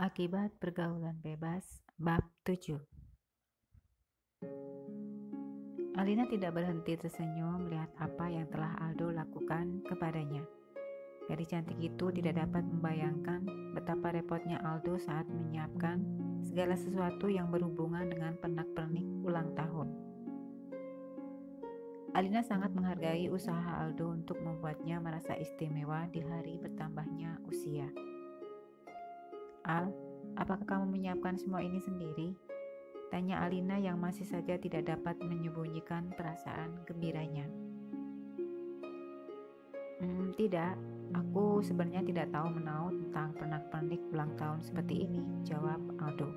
Akibat pergaulan bebas, bab 7. Alina tidak berhenti tersenyum melihat apa yang telah Aldo lakukan kepadanya. Gadis cantik itu tidak dapat membayangkan betapa repotnya Aldo saat menyiapkan segala sesuatu yang berhubungan dengan pernak-pernik ulang tahun. Alina sangat menghargai usaha Aldo untuk membuatnya merasa istimewa di hari bertambahnya usia. Al, apakah kamu menyiapkan semua ini sendiri? Tanya Alina yang masih saja tidak dapat menyembunyikan perasaan gembiranya. Tidak, aku sebenarnya tidak tahu menahu tentang pernak-pernik ulang tahun seperti ini, jawab Aldo.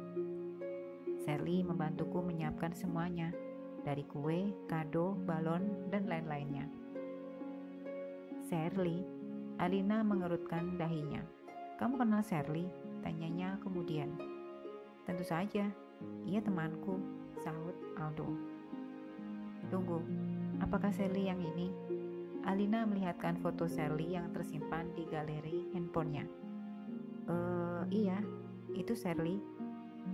Sally membantuku menyiapkan semuanya, dari kue, kado, balon, dan lain-lainnya. Sally, Alina mengerutkan dahinya. Kamu kenal Sally? Tanyanya kemudian. Tentu saja, ia temanku, sahut Aldo. Tunggu, apakah Sally yang ini? Alina melihatkan foto Sally yang tersimpan di galeri handphonenya. Iya, itu Sally,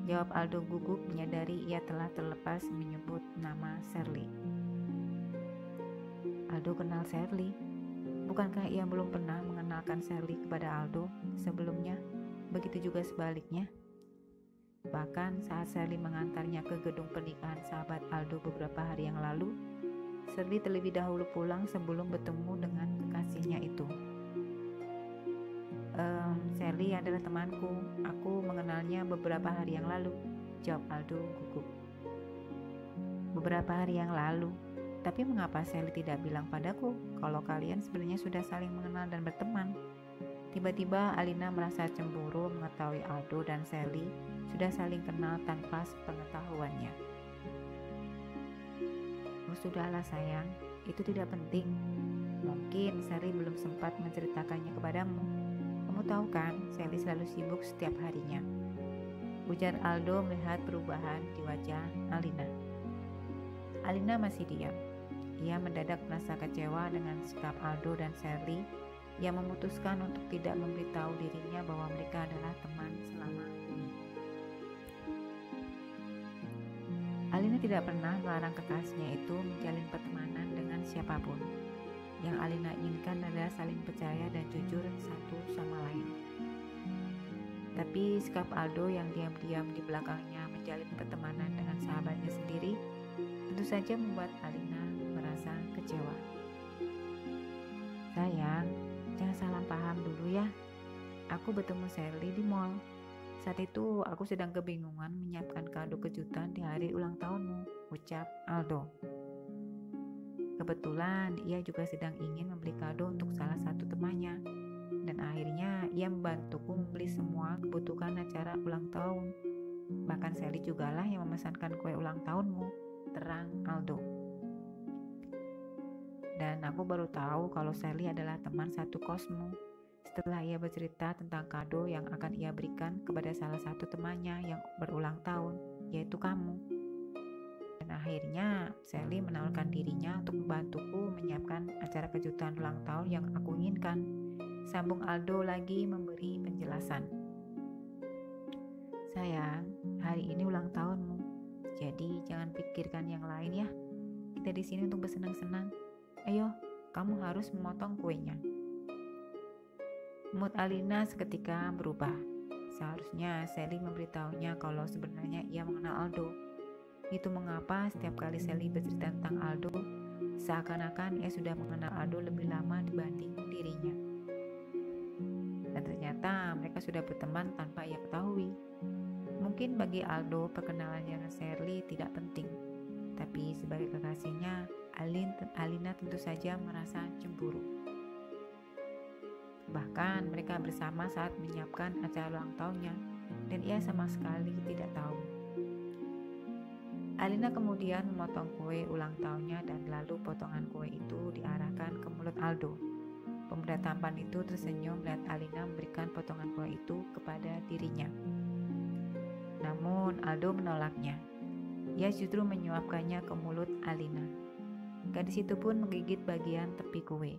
jawab Aldo gugup menyadari ia telah terlepas menyebut nama Sally. Aldo kenal Sally. Bukankah ia belum pernah mengenalkan Sally kepada Aldo sebelumnya? Begitu juga sebaliknya. Bahkan saat Sally mengantarnya ke gedung pernikahan sahabat Aldo beberapa hari yang lalu, Sally terlebih dahulu pulang sebelum bertemu dengan kekasihnya itu. Sally adalah temanku. Aku mengenalnya beberapa hari yang lalu, jawab Aldo gugup. Beberapa hari yang lalu? Tapi mengapa Sally tidak bilang padaku kalau kalian sebenarnya sudah saling mengenal dan berteman? Tiba-tiba Alina merasa cemburu mengetahui Aldo dan Sally sudah saling kenal tanpa sepengetahuannya. Oh, sudahlah sayang, itu tidak penting. Mungkin Sally belum sempat menceritakannya kepadamu. Kamu tahu kan, Sally selalu sibuk setiap harinya. Ujar Aldo melihat perubahan di wajah Alina. Alina masih diam. Ia mendadak merasa kecewa dengan sikap Aldo dan Sally yang memutuskan untuk tidak memberitahu dirinya bahwa mereka adalah teman selama ini. Alina tidak pernah melarang kekasihnya itu menjalin pertemanan dengan siapapun. Yang Alina inginkan adalah saling percaya dan jujur satu sama lain. Tapi sikap Aldo yang diam-diam di belakangnya menjalin pertemanan dengan sahabatnya sendiri tentu saja membuat Alina merasa kecewa. Sayang, jangan salah paham dulu ya. Aku bertemu Sally di mall. Saat itu aku sedang kebingungan menyiapkan kado kejutan di hari ulang tahunmu, ucap Aldo. Kebetulan ia juga sedang ingin membeli kado untuk salah satu temannya, dan akhirnya ia membantuku membeli semua kebutuhan acara ulang tahun. Bahkan Sally jugalah yang memesankan kue ulang tahunmu, terang Aldo. Dan aku baru tahu kalau Sally adalah teman satu kosmu setelah ia bercerita tentang kado yang akan ia berikan kepada salah satu temannya yang berulang tahun, yaitu kamu. Dan akhirnya Sally menawarkan dirinya untuk membantuku menyiapkan acara kejutan ulang tahun yang aku inginkan. Sambung Aldo lagi memberi penjelasan. Sayang, hari ini ulang tahunmu, jadi jangan pikirkan yang lain ya. Kita di sini untuk bersenang-senang. Ayo, kamu harus memotong kuenya. Mood Alina seketika berubah. Seharusnya Sally memberitahunya kalau sebenarnya ia mengenal Aldo. Itu mengapa setiap kali Sally bercerita tentang Aldo, seakan-akan ia sudah mengenal Aldo lebih lama dibanding dirinya. Dan ternyata mereka sudah berteman tanpa ia ketahui. Mungkin bagi Aldo perkenalannya dengan Sally tidak penting, tapi sebagai kekasihnya, Alina tentu saja merasa cemburu. Bahkan mereka bersama saat menyiapkan acara ulang tahunnya, dan ia sama sekali tidak tahu. Alina kemudian memotong kue ulang tahunnya dan lalu potongan kue itu diarahkan ke mulut Aldo. Pemuda tampan itu tersenyum melihat Alina memberikan potongan kue itu kepada dirinya. Namun Aldo menolaknya. Ia justru menyuapkannya ke mulut Alina. Gadis itu pun menggigit bagian tepi kue.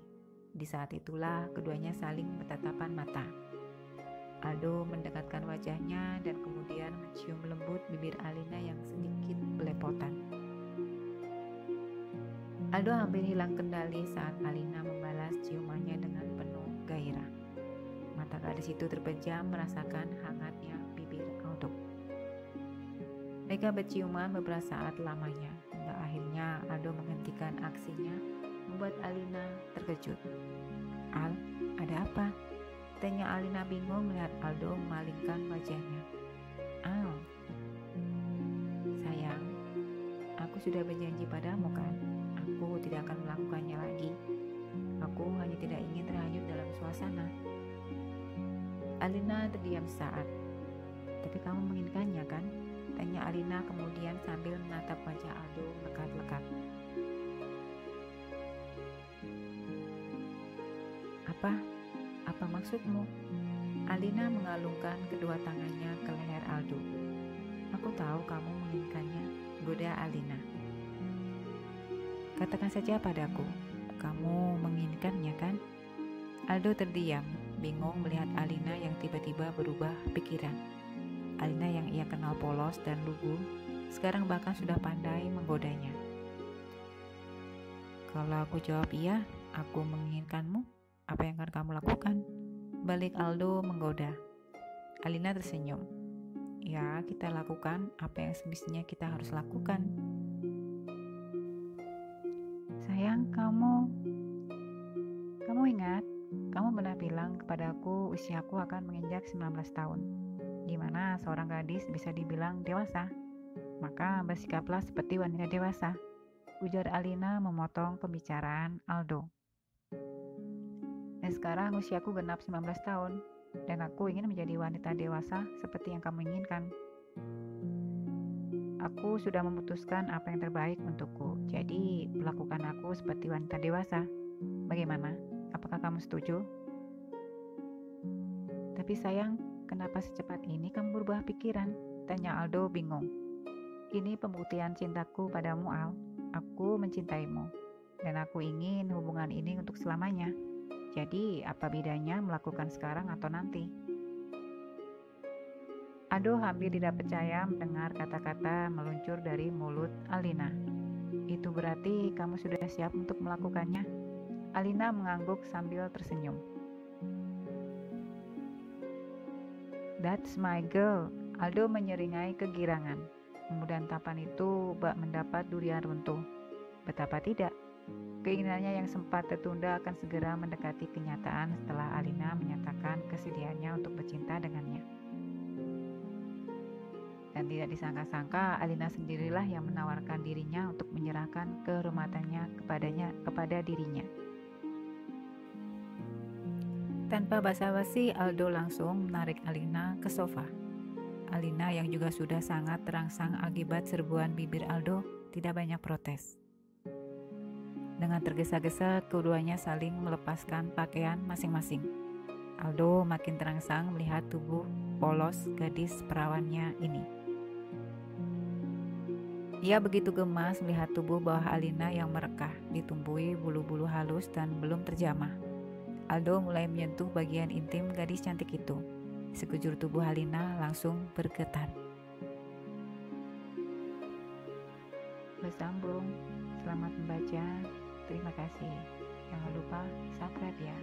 Di saat itulah keduanya saling bertatapan mata. Aldo mendekatkan wajahnya dan kemudian mencium lembut bibir Alina yang sedikit belepotan. Aldo hampir hilang kendali saat Alina membalas ciumannya dengan penuh gairah. Mata gadis itu terpejam merasakan hangatnya bibir Aldo. Mereka berciuman beberapa saat lamanya, hingga akhirnya Aldo menghentikan aksinya, membuat Alina terkejut. "Al, ada apa?" tanya Alina bingung melihat Aldo memalingkan wajahnya. "Al, sayang, aku sudah berjanji padamu kan, aku tidak akan melakukannya lagi. Aku hanya tidak ingin terhanyut dalam suasana." Alina terdiam sesaat. "Tapi kamu menginginkannya kan?" tanya Alina kemudian sambil menatap wajah Aldo lekat-lekat. Apa maksudmu?" Alina mengalungkan kedua tangannya ke leher Aldo. "Aku tahu kamu menginginkannya," goda Alina. "Katakan saja padaku, kamu menginginkannya kan?" Aldo terdiam, bingung melihat Alina yang tiba-tiba berubah pikiran. Alina yang ia kenal polos dan lugu, sekarang bahkan sudah pandai menggodanya. "Kalau aku jawab iya, aku menginginkanmu, apa yang akan kamu lakukan?" balik Aldo menggoda. Alina tersenyum. "Ya, kita lakukan apa yang semestinya kita harus lakukan." "Sayang, kamu ingat, kamu pernah bilang kepadaku usiaku akan menginjak 19 tahun, di mana seorang gadis bisa dibilang dewasa. Maka bersikaplah seperti wanita dewasa," ujar Alina memotong pembicaraan Aldo. "Dan sekarang usiaku genap 19 tahun, dan aku ingin menjadi wanita dewasa seperti yang kamu inginkan. Aku sudah memutuskan apa yang terbaik untukku, jadi perlakukan aku seperti wanita dewasa. Bagaimana? Apakah kamu setuju?" "Tapi sayang, kenapa secepat ini kamu berubah pikiran?" tanya Aldo bingung. "Ini pembuktian cintaku padamu, Al. Aku mencintaimu, dan aku ingin hubungan ini untuk selamanya. Jadi, apa bedanya melakukan sekarang atau nanti?" Aldo hampir tidak percaya mendengar kata-kata meluncur dari mulut Alina. "Itu berarti kamu sudah siap untuk melakukannya?" Alina mengangguk sambil tersenyum. "That's my girl." Aldo menyeringai kegirangan. Kemudian tapan itu bak mendapat durian runtuh. Betapa tidak? Keinginannya yang sempat tertunda akan segera mendekati kenyataan setelah Alina menyatakan kesediaannya untuk bercinta dengannya. Dan tidak disangka-sangka, Alina sendirilah yang menawarkan dirinya untuk menyerahkan kehormatannya kepada dirinya. Tanpa basa-basi, Aldo langsung menarik Alina ke sofa. Alina yang juga sudah sangat terangsang akibat serbuan bibir Aldo tidak banyak protes. Dengan tergesa-gesa, keduanya saling melepaskan pakaian masing-masing. Aldo makin terangsang melihat tubuh polos gadis perawannya ini. Ia begitu gemas melihat tubuh bawah Alina yang merekah, ditumbuhi bulu-bulu halus dan belum terjamah. Aldo mulai menyentuh bagian intim gadis cantik itu. Sekujur tubuh Alina langsung bergetar. Bersambung. Selamat membaca. Terima kasih. Jangan lupa subscribe ya.